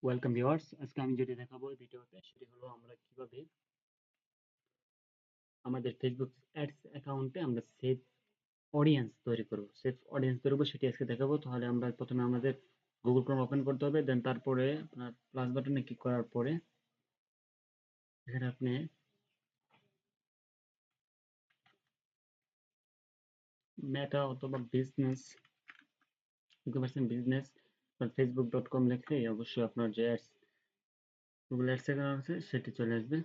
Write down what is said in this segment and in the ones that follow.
Welcome viewers, আজকে আমি যেটি দেখাবো ভিডিওতে সেটি হলো আমরা কিভাবে আমাদের ফেসবুক অ্যাডস অ্যাকাউন্টে আমরা সেভ অডিয়েন্স তৈরি করব। সেভ অডিয়েন্স তৈরি করব সেটি আজকে দেখাবো। তাহলে আমরা প্রথমে আমাদের গুগল ক্রোম ওপেন করতে হবে, দেন তারপরে আপনার প্লাস বাটনে ক্লিক করার পরে এখানে আপনি মেটা অথবা বিজনেস লিখতে পারছেন, বিজনেস ফেসবুক.com লিখলেই অবশ্যই আপনার যে অ্যাডস গুগল অ্যাডস অ্যাকাউন্ট আছে সেটি চলে আসবে।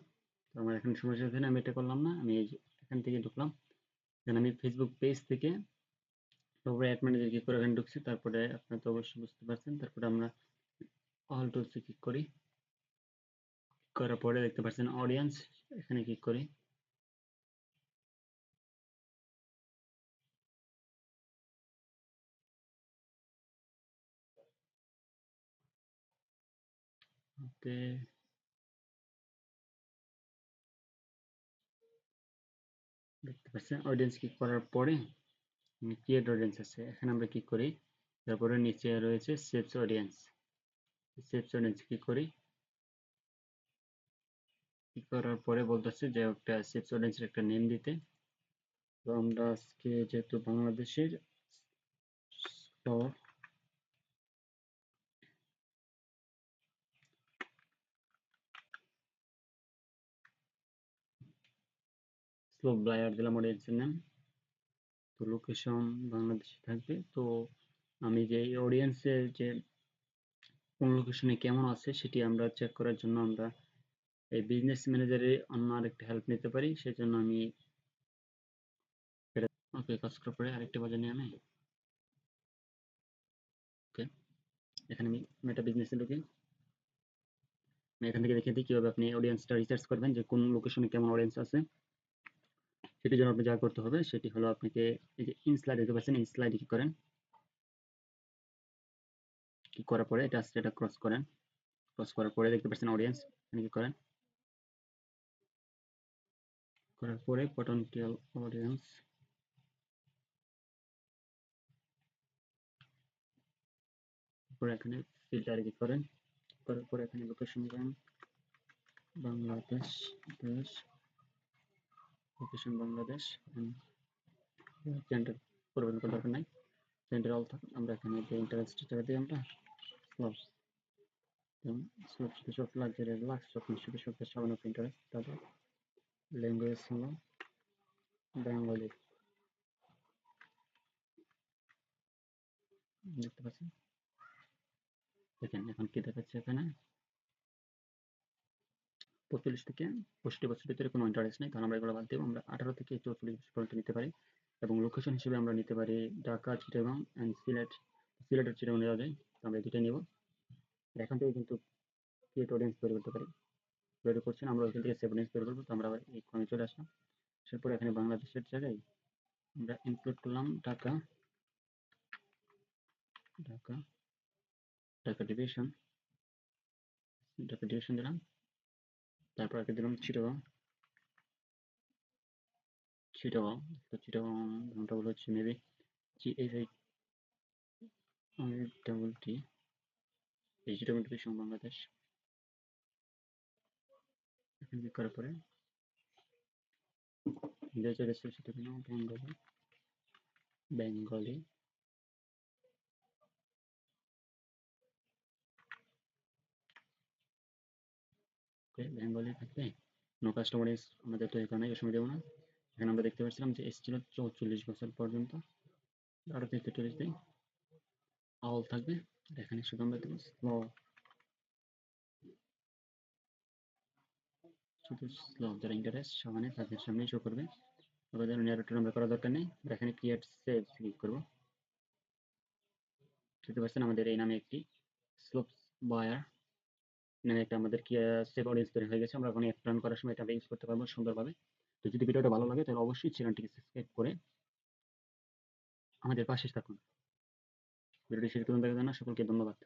তো আমার এখন সমস্যা হচ্ছে না, আমি এটা করলাম না, আমি এই যে এখান থেকে ঢুকলাম। দেন আমি ফেসবুক পেজ থেকে তারপরে অ্যাড ম্যানেজার ক্লিক করে এখানে ঢুকছি। তারপরে আপনারা তো অবশ্যই বুঝতে পারছেন, তারপরে আমরা অল টুলসে ক্লিক করি। করার পরে দেখতে পাচ্ছেন অডিয়েন্স, এখানে ক্লিক করি। ওকে, দেখতে পাচ্ছেন অডিয়েন্স ক্লিক করার পরে ক্রিয়েট অডিয়েন্স আছে, এখানে আমরা ক্লিক করি। তারপরে নিচে রয়েছে saves audience, saves audience click করি। ক্লিক করার পরে বলতেছে যে একটা সেভস অডিয়েন্সের একটা নেম দিতে। তো আমরা আজকে যেহেতু বাংলাদেশের স্লো ব্লায়ার দিলাম অডিয়েন্সের নাম। তো লোকেশন বাংলাদেশে থাকবে। তো আমি যে অডিয়েন্সের যে কোন লোকেশনে কেমন আছে সেটি আমরা চেক করার জন্য আমরা এই বিজনেস ম্যানেজারে অন্য আরেকটা হেল্প নিতে পারি। সেজন্য আমি এটা ওকে কাজ করার পরে আরেকটা বাজার নিয়ে আমি ওকে এখানে আমি মেটা বিজনেসে ঢুকি। আমি এখান থেকে দেখে দিই কিভাবে আপনি অডিয়েন্সটা রিসার্চ করবেন যে কোন লোকেশনে কেমন অডিয়েন্স আছে। সেটির জন্য আপনি যা করতে হবে সেটি হলো আপনাকে এই যে ইনস্লাইড দেখতে পাচ্ছেন, ইনস্লাইড কি করেন, কি করার পরে এটা আসছে, এটা ক্রস করেন। ক্রস করার পরে দেখতে পাচ্ছেন অডিয়েন্স, এখানে কি করেন, করার পরে পটেনশিয়াল অডিয়েন্স, পরে এখানে ফিল্টারে কি করেন, করার পরে এখানে লোকেশন দেন বাংলাদেশ, দেশ, লোকেশন বাংলাদেশ, জেন্ডার পরিবর্তন করার দরকার নাই, জেন্ডার অল থাকুন। আমরা এখানে যে ইন্টারেস্ট টাকা দিই আমরা স্লপ, স্লপ সব লাক্সারি লাক্স সব নিশ্চিত সব সামান্য ইন্টারেস্ট। তারপর ল্যাঙ্গুয়েজ হলো বেঙ্গলি, দেখতে পাচ্ছেন। দেখেন এখন কি দেখাচ্ছে, এখানে 45 থেকে 65 বছর ভিতরে কোনো ইন্টারেস্ট নেই, কারণ আমরা এগুলো বাদ দেবো। আমরা 18 থেকে 44 বছর পর্যন্ত নিতে পারি। এবং লোকেশন হিসেবে আমরা নিতে পারি ঢাকা, চিটাগাং অ্যান্ড সিলেট। সিলেটের চিটাগাং নেওয়া যায়, তো আমরা দুটাই নেব। এখান থেকে কিন্তু ক্রিয়েট অডিয়েন্স তৈরি করতে পারি, তৈরি করছেন। আমরা ওইখান থেকে সেভ অডিয়েন্স তৈরি করবো। তো আমরা আবার এই ক্রমে চলে আসলাম। এরপর এখানে বাংলাদেশের জায়গায় আমরা ইনক্লুড করলাম ঢাকা, ঢাকা, ঢাকা ডিভিশন, ঢাকা ডিভিশন দিলাম। তারপর আগে দিলাম চিটাগাং, চিটাগাং। তো চিটাগাং নামটা বলা হচ্ছে মেবি GHITT, এই চিটাগাং ডিভিশন বাংলাদেশ। এখানে ক্লিক করার পরে যে রেসিপি সেটা দিলাম বেঙ্গলি, বেঙ্গলি। ওকে, বেঙ্গলি থাকবে। নো কাস্টমাইজ আমাদের তো এখানে সময় দেবো না। এখানে আমরা দেখতে পাচ্ছিলাম যে এস ছিল 44 বছর পর্যন্ত, আরো 43 দিন অল থাকবে। এখানে শুধু আমরা দেবো স্লো, শুধু স্লো যারা ইন্টারেস্ট সমানে তাদের সামনে শো করবে। ওদের ন্যারেটর আমরা করার দরকার নেই। এখানে ক্রিয়েট সেভ ক্লিক করবো। দেখতে পাচ্ছেন আমাদের এই নামে একটি স্লোপ বায়ার নামে একটা আমাদের কি সেভ অডিয়েন্স তৈরি হয়ে গেছে। আমরা এখন অ্যাড রান করার সময় এটা ইউজ করতে পারবো সুন্দরভাবে। তো যদি ভিডিওটা ভালো লাগে তাহলে অবশ্যই চ্যানেলটিকে সাবস্ক্রাইব করে আমাদের পাশে থাকুন। ভিডিওটি শেষ পর্যন্ত দেখার জন্য সকলকে ধন্যবাদ।